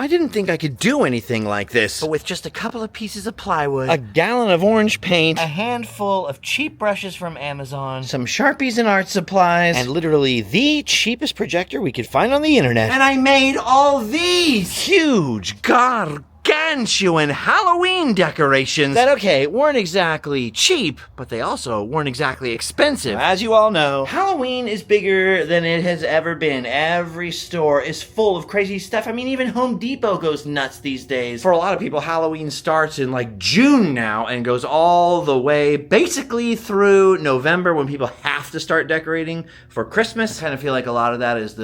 I didn't think I could do anything like this. But with just a couple of pieces of plywood, a gallon of orange paint, a handful of cheap brushes from Amazon, some Sharpies and art supplies, and literally the cheapest projector we could find on the internet. And I made all these huge gargantuan Halloween decorations that, okay, weren't exactly cheap, but they also weren't exactly expensive. As you all know, Halloween is bigger than it has ever been. Every store is full of crazy stuff. I mean, even Home Depot goes nuts these days. For a lot of people, Halloween starts in like June now and goes all the way basically through November when people have to start decorating for Christmas. I kind of feel like a lot of that is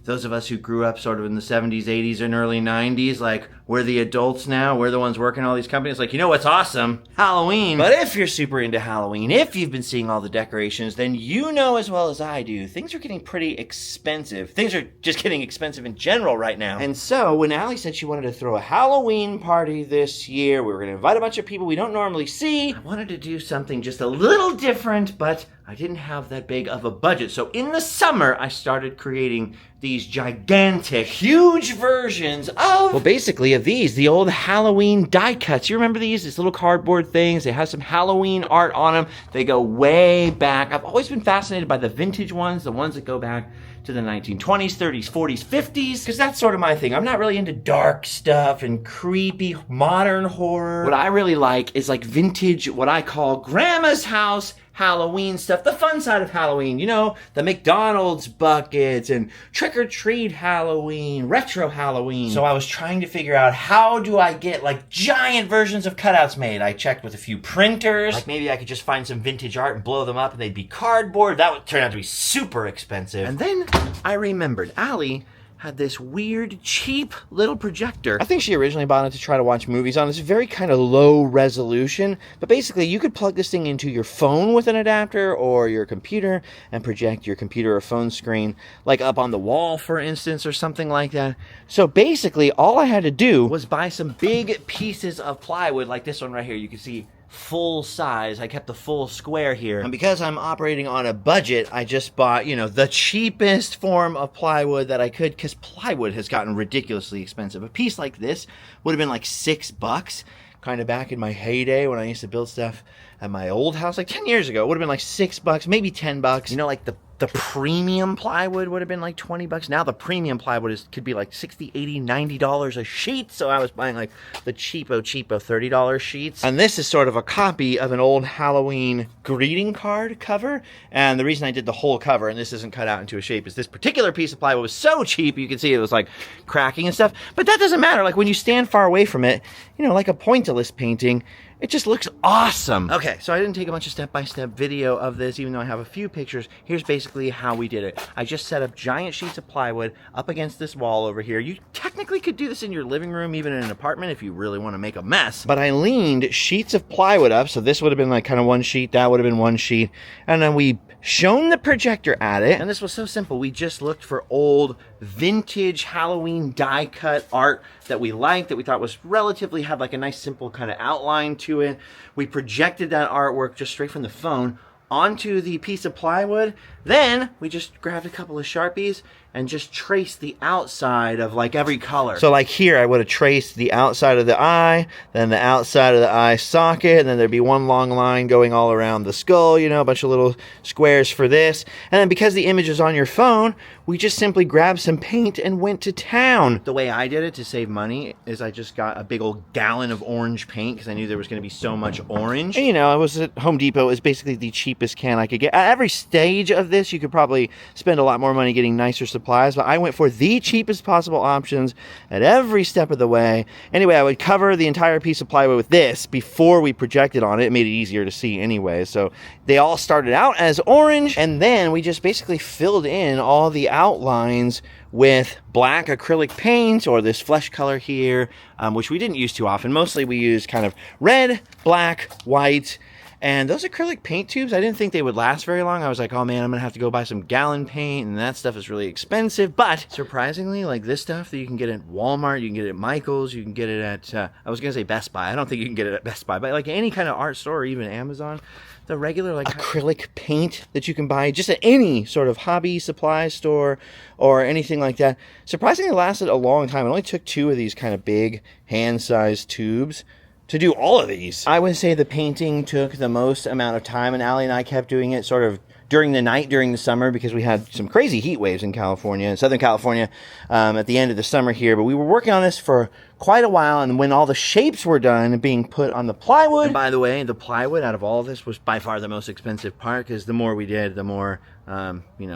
those of us who grew up sort of in the 70s, 80s, and early 90s, like, we're the adults now, we're the ones working all these companies, like, you know what's awesome? Halloween. But if you're super into Halloween, if you've been seeing all the decorations, then you know as well as I do, things are getting pretty expensive. Things are just getting expensive in general right now. And so, when Allie said she wanted to throw a Halloween party this year, we were going to invite a bunch of people we don't normally see, I wanted to do something just a little different, but I didn't have that big of a budget. So in the summer, I started creating these gigantic, huge versions of, well, basically of these, the old Halloween die cuts. You remember these? These little cardboard things. They have some Halloween art on them. They go way back. I've always been fascinated by the vintage ones, the ones that go back to the 1920s, 30s, 40s, 50s, because that's sort of my thing. I'm not really into dark stuff and creepy modern horror. What I really like is like vintage, what I call grandma's house Halloween stuff, the fun side of Halloween, you know, the McDonald's buckets and trick-or-treat Halloween, retro Halloween. So I was trying to figure out, how do I get like giant versions of cutouts made? I checked with a few printers, like maybe I could just find some vintage art and blow them up and they'd be cardboard. That would turn out to be super expensive. And then I remembered Allie had this weird, cheap little projector. I think she originally bought it to try to watch movies on. It's very kind of low resolution, but basically you could plug this thing into your phone with an adapter or your computer and project your computer or phone screen like up on the wall, for instance, or something like that. So basically all I had to do was buy some big pieces of plywood like this one right here. You can see full size. I kept the full square here. And because I'm operating on a budget, I just bought, you know, the cheapest form of plywood that I could, because plywood has gotten ridiculously expensive. A piece like this would have been like $6, kind of back in my heyday when I used to build stuff at my old house, like 10 years ago. It would have been like $6, maybe $10. You know, like the premium plywood would have been like $20. Now the premium plywood could be like $60, $80, $90 a sheet. So I was buying like the cheapo $30 sheets. And this is sort of a copy of an old Halloween greeting card cover. And the reason I did the whole cover, and this isn't cut out into a shape, is this particular piece of plywood was so cheap, you can see it was like cracking and stuff. But that doesn't matter. Like when you stand far away from it, you know, like a pointillist painting, it just looks awesome. Okay, so I didn't take a bunch of step-by-step video of this, even though I have a few pictures. Here's basically how we did it. I just set up giant sheets of plywood up against this wall over here. You technically could do this in your living room, even in an apartment, if you really want to make a mess. But I leaned sheets of plywood up, so this would have been like kind of one sheet, that would have been one sheet, and then we shone the projector at it. And this was so simple. We just looked for old vintage Halloween die cut art that we liked, that we thought was relatively, had like a nice simple kind of outline to it. We projected that artwork just straight from the phone onto the piece of plywood. Then we just grabbed a couple of Sharpies and just traced the outside of like every color. So like here, I would have traced the outside of the eye, then the outside of the eye socket, and then there'd be one long line going all around the skull, you know, a bunch of little squares for this. And then because the image is on your phone, we just simply grabbed some paint and went to town. The way I did it to save money is I just got a big old gallon of orange paint because I knew there was going to be so much orange. And you know, I was at Home Depot. Is basically the cheapest can I could get. At every stage of this, you could probably spend a lot more money getting nicer supplies, but I went for the cheapest possible options at every step of the way. Anyway, I would cover the entire piece of plywood with this before we projected on it. It made it easier to see anyway. So they all started out as orange, and then we just basically filled in all the outlines with black acrylic paint or this flesh color here, which we didn't use too often. Mostly we used kind of red, black, white, And those acrylic paint tubes, I didn't think they would last very long. I was like, oh man, I'm gonna have to go buy some gallon paint, and that stuff is really expensive. But surprisingly, like this stuff that you can get at Walmart, you can get it at Michael's, you can get it at, I was gonna say Best Buy. I don't think you can get it at Best Buy, but like any kind of art store or even Amazon, the regular like acrylic paint that you can buy just at any sort of hobby supply store or anything like that, surprisingly lasted a long time. It only took 2 of these kind of big hand-sized tubes to do all of these. I would say the painting took the most amount of time, and Allie and I kept doing it sort of during the night, during the summer, because we had some crazy heat waves in California, in Southern California, at the end of the summer here. But we were working on this for quite a while, and when all the shapes were done and being put on the plywood, and by the way, the plywood out of all of this was by far the most expensive part, because the more we did, the more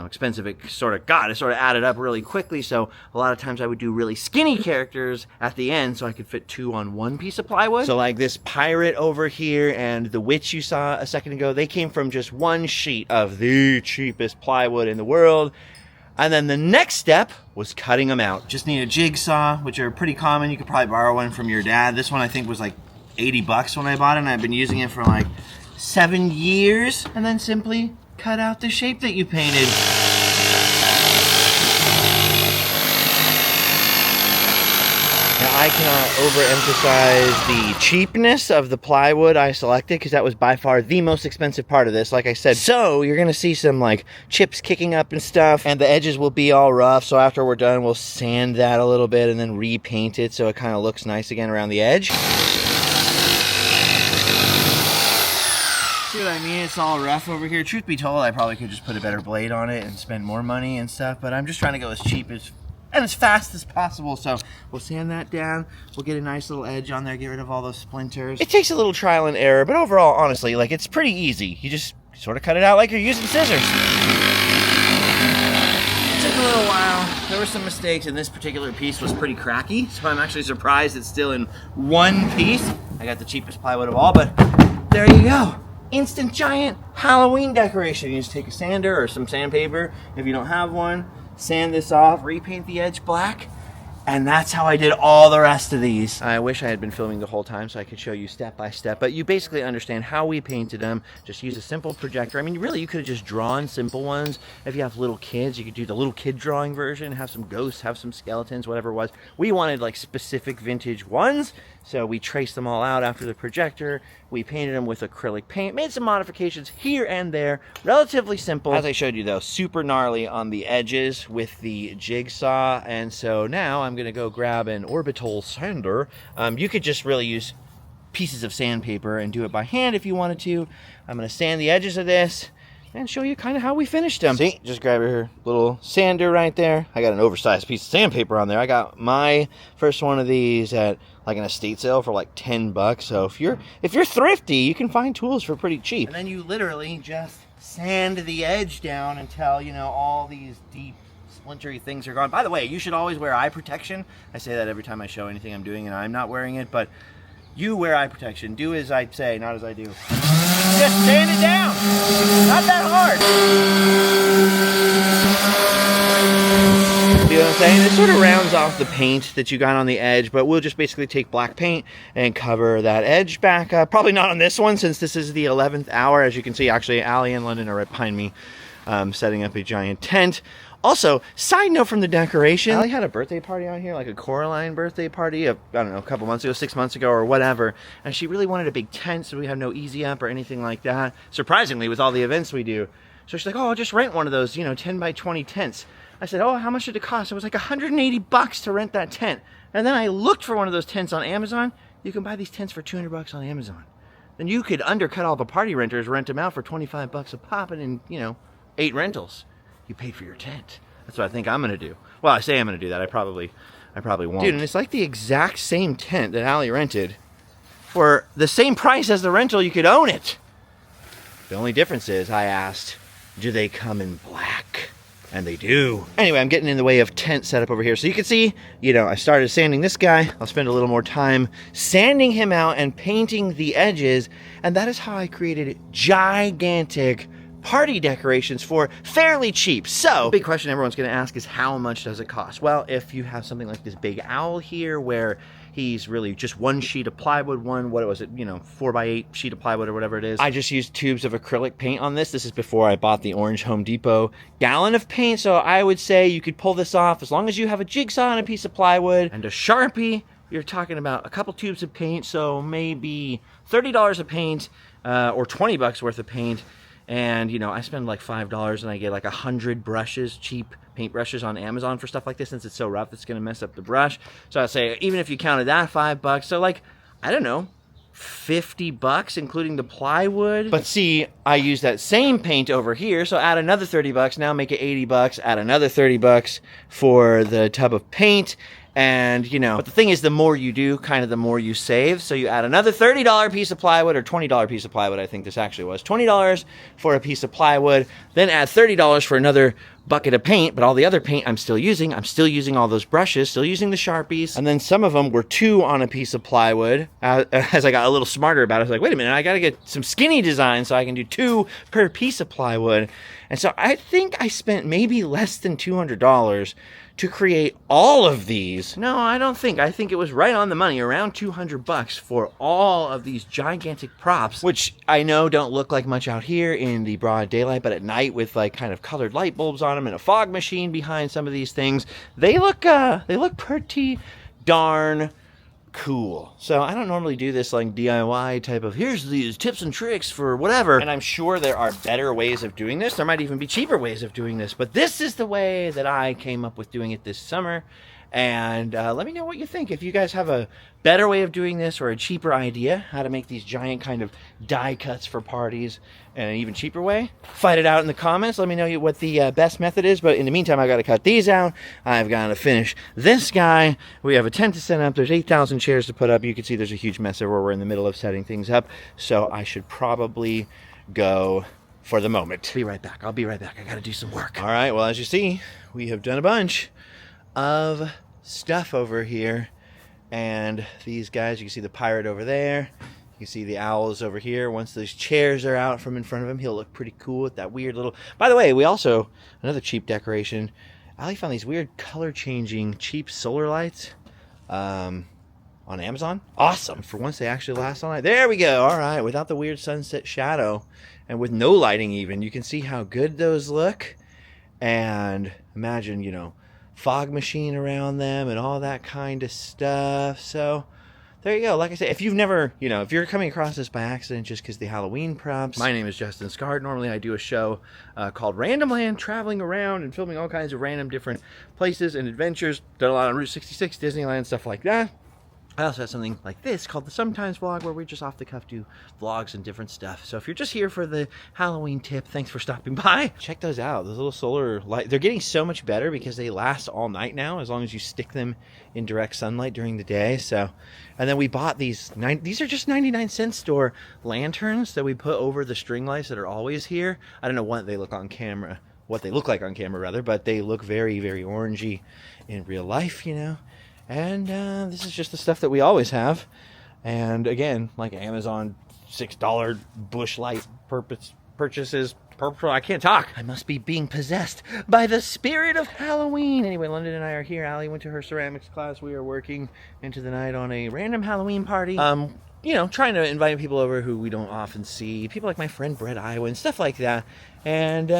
expensive it sort of got. It sort of added up really quickly, so a lot of times I would do really skinny characters at the end so I could fit 2 on 1 piece of plywood. So like this pirate over here and the witch you saw a second ago, they came from just 1 sheet of the cheapest plywood in the world. And then the next step was cutting them out. Just need a jigsaw, which are pretty common. You could probably borrow one from your dad. This one I think was like 80 bucks when I bought it, and I've been using it for like 7 years. And then simply cut out the shape that you painted. Now, I cannot overemphasize the cheapness of the plywood I selected, because that was by far the most expensive part of this, like I said. So you're gonna see some like chips kicking up and stuff, and the edges will be all rough. So after we're done, we'll sand that a little bit and then repaint it so it kind of looks nice again around the edge. See what I mean? It's all rough over here. Truth be told, I probably could just put a better blade on it and spend more money and stuff, but I'm just trying to go as cheap as and as fast as possible. So we'll sand that down. We'll get a nice little edge on there, get rid of all those splinters. It takes a little trial and error, but overall, honestly, like it's pretty easy. You just sort of cut it out like you're using scissors. It took a little while. There were some mistakes, and this particular piece was pretty cracky, so I'm actually surprised it's still in 1 piece. I got the cheapest plywood of all, but there you go. Instant giant Halloween decoration. You just take a sander or some sandpaper if you don't have one, sand this off, repaint the edge black, and that's how I did all the rest of these. I wish I had been filming the whole time so I could show you step by step, but you basically understand how we painted them. Just use a simple projector. I mean, really, you could have just drawn simple ones. If you have little kids, you could do the little kid drawing version, have some ghosts, have some skeletons, whatever it was. We wanted like specific vintage ones, so we traced them all out after the projector. We painted them with acrylic paint, made some modifications here and there, relatively simple. As I showed you though, super gnarly on the edges with the jigsaw, and so now I'm gonna go grab an orbital sander. You could just really use pieces of sandpaper and do it by hand if you wanted to. I'm gonna sand the edges of this and show you kind of how we finished them. See, just grab your little sander right there. I got an oversized piece of sandpaper on there. I got my first one of these at like an estate sale for like 10 bucks. So if you're thrifty, you can find tools for pretty cheap. And then you literally just sand the edge down until, you know, all these deep splintery things are gone. By the way, you should always wear eye protection. I say that every time I show anything I'm doing and I'm not wearing it, but you wear eye protection. Do as I say, not as I do. Just sand it down. Not that hard. See what I'm saying? It sort of rounds off the paint that you got on the edge, but we'll just basically take black paint and cover that edge back up. Probably not on this one, since this is the 11th hour. As you can see, actually, Allie and London are right behind me, setting up a giant tent. Also, side note from the decoration, Allie had a birthday party out here, like a Coraline birthday party, I don't know, a couple months ago, 6 months ago or whatever, and she really wanted a big tent, so we have no easy up or anything like that, surprisingly, with all the events we do. So she's like, oh, I'll just rent one of those, 10 by 20 tents. I said, oh, how much did it cost? It was like 180 bucks to rent that tent. And then I looked for one of those tents on Amazon. You can buy these tents for 200 bucks on Amazon. Then you could undercut all the party renters, rent them out for 25 bucks a pop, and in, 8 rentals. You paid for your tent. That's what I think I'm gonna do. Well, I say I'm gonna do that. I probably won't. Dude, and it's like the exact same tent that Allie rented. For the same price as the rental, you could own it. The only difference is, I asked, do they come in black? And they do. Anyway, I'm getting in the way of tent setup over here. So you can see, I started sanding this guy. I'll spend a little more time sanding him out and painting the edges. And that is how I created gigantic party decorations for fairly cheap. So, big question everyone's gonna ask is, how much does it cost? Well, if you have something like this big owl here where He's really just one sheet of plywood, what was it, you know, 4x8 sheet of plywood or whatever it is. I just used tubes of acrylic paint on this. This is before I bought the orange Home Depot gallon of paint, so I would say you could pull this off as long as you have a jigsaw and a piece of plywood and a Sharpie. You're talking about a couple tubes of paint, so maybe $30 of paint or 20 bucks worth of paint. And, you know, I spend like $5 and I get like 100 brushes, cheap paint brushes on Amazon for stuff like this. Since it's so rough, it's going to mess up the brush. So I'd say even if you counted that, $5. So like, I don't know, 50 bucks, including the plywood. But see, I use that same paint over here. So add another 30 bucks, now make it 80 bucks, add another 30 bucks for the tub of paint. And, you know, but the thing is, the more you do, kind of the more you save. So you add another $30 piece of plywood, or $20 piece of plywood, I think this actually was. $20 for a piece of plywood, then add $30 for another bucket of paint, but all the other paint I'm still using all those brushes, still using the Sharpies. And then some of them were 2 on a piece of plywood. As I got a little smarter about it, I was like, wait a minute, I got to get some skinny design so I can do 2 per piece of plywood. And so I think I spent maybe less than $200 to create all of these. No, I don't think. I think it was right on the money, around 200 bucks for all of these gigantic props, which I know don't look like much out here in the broad daylight, but at night with like kind of colored light bulbs on them and a fog machine behind some of these things, they look pretty darn cool. So I don't normally do this like DIY type of, here's these tips and tricks for whatever. And I'm sure there are better ways of doing this. There might even be cheaper ways of doing this, but this is the way that I came up with doing it this summer. And let me know what you think. If you guys have a better way of doing this or a cheaper idea how to make these giant kind of die cuts for parties and an even cheaper way, fight it out in the comments. Let me know what the best method is. But in the meantime, I got to cut these out. I've got to finish this guy. We have a tent to set up. There's 8,000 chairs to put up. You can see there's a huge mess there where we're in the middle of setting things up. So I should probably go for the moment. Be right back. I'll be right back. I got to do some work. All right. Well, as you see, we have done a bunch of stuff over here, and these guys, you can see the pirate over there, you can see the owls over here. Once those chairs are out from in front of him, he'll look pretty cool with that weird little, by the way, we also, another cheap decoration, Ali found these weird color changing cheap solar lights on Amazon. Awesome. For once they actually last all night. There we go. All right, without the weird sunset shadow and with no lighting even, you can see how good those look. And imagine, you know, fog machine around them and all that kind of stuff. So there you go. Like I said, if you've never, you know, if you're coming across this by accident just because the Halloween props, my name is Justin Scard. Normally I do a show called Random Land, traveling around and filming all kinds of random different places and adventures. Done a lot on Route 66, Disneyland, stuff like that. I also have something like this called the Sometimes Vlog, where we just off the cuff do vlogs and different stuff. So if you're just here for the Halloween tip, thanks for stopping by. Check those out. Those little solar light, they're getting so much better because they last all night now, as long as you stick them in direct sunlight during the day. So, and then we bought these are just 99-cent store lanterns that we put over the string lights that are always here. I don't know what they look like on camera, but they look very, very orangey in real life, you know. And this is just the stuff that we always have. And again, like Amazon $6 bush light purchases. I can't talk. I must be being possessed by the spirit of Halloween. Anyway, London and I are here. Allie went to her ceramics class. We are working into the night on a random Halloween party. You know, trying to invite people over who we don't often see. People like my friend Brett Iowa and stuff like that. And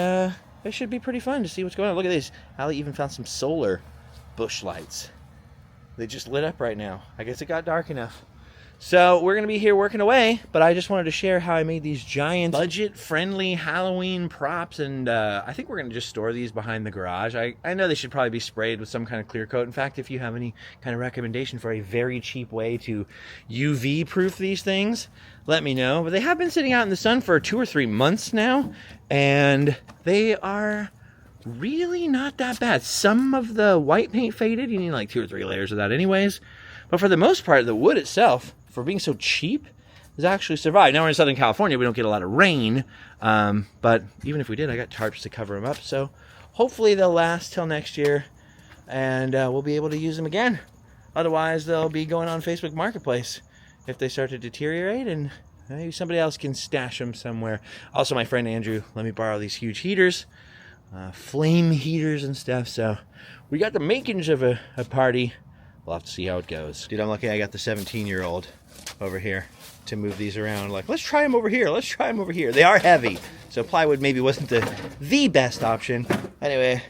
it should be pretty fun to see what's going on. Look at this. Allie even found some solar bush lights. They just lit up right now. I guess it got dark enough. So we're going to be here working away, but I just wanted to share how I made these giant budget-friendly Halloween props, and I think we're going to just store these behind the garage. I know they should probably be sprayed with some kind of clear coat. In fact, if you have any kind of recommendation for a very cheap way to UV-proof these things, let me know. But they have been sitting out in the sun for 2 or 3 months now, and they are really not that bad. Some of the white paint faded. You need like 2 or 3 layers of that anyways. But for the most part, the wood itself, for being so cheap, has actually survived. Now we're in Southern California. We don't get a lot of rain. But even if we did, I got tarps to cover them up. So hopefully they'll last till next year. And we'll be able to use them again. Otherwise, they'll be going on Facebook Marketplace if they start to deteriorate. And maybe somebody else can stash them somewhere. Also, my friend Andrew let me borrow these huge heaters. Flame heaters and stuff. So we got the makings of a party we'll have to see how it goes. Dude, I'm lucky I got the 17-year-old over here to move these around. Like, let's try them over here. Let's try them over here. They are heavy, so plywood maybe wasn't the best option. Anyway,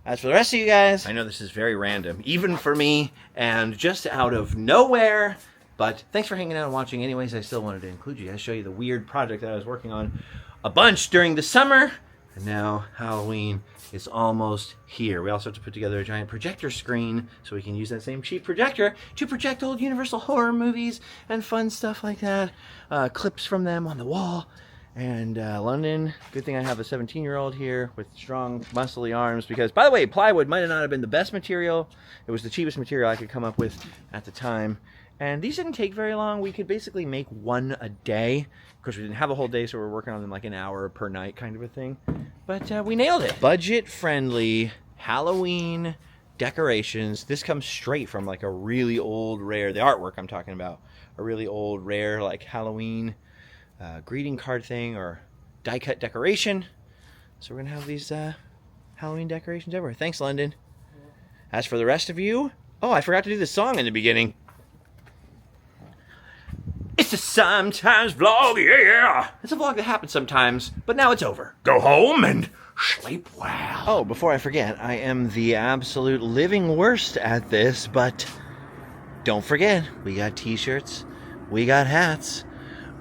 as for the rest of you guys, I know this is very random, even for me, and just out of nowhere. But thanks for hanging out and watching. Anyways, I still wanted to include you guys, show you the weird project that I was working on a bunch during the summer. And now Halloween is almost here. We also have to put together a giant projector screen so we can use that same cheap projector to project old Universal horror movies and fun stuff like that. Clips from them on the wall. And London, good thing I have a 17-year-old here with strong, muscly arms, because, by the way, plywood might not have been the best material. It was the cheapest material I could come up with at the time. And these didn't take very long. We could basically make one a day. Of course, we didn't have a whole day, so we were working on them like an hour per night kind of a thing. But we nailed it. Budget-friendly Halloween decorations. This comes straight from like a really old, rare, the artwork I'm talking about, a really old, rare, like Halloween greeting card thing or die-cut decoration. So we're going to have these Halloween decorations everywhere. Thanks, London. As for the rest of you, oh, I forgot to do the song in the beginning. It's a sometimes vlog, yeah! It's a vlog that happens sometimes, but now it's over. Go home and sleep well. Oh, before I forget, I am the absolute living worst at this, but don't forget, we got t-shirts, we got hats,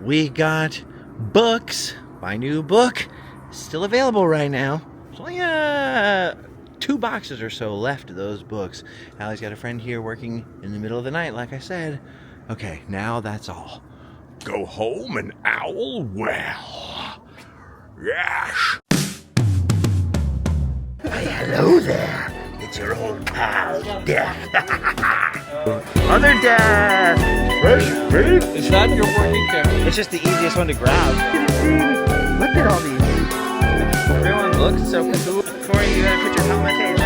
we got books. My new book is still available right now. There's only 2 boxes or so left of those books. Allie's got a friend here working in the middle of the night, like I said. Okay, now that's all. Go home and owl well. Yes. Hey, hello there. It's your old pal, Death. Other Death. Fresh meat. Is that your working camera? It's just the easiest one to grab. Look at all these. Everyone looks so cool. Corey, you gotta put your helmet in.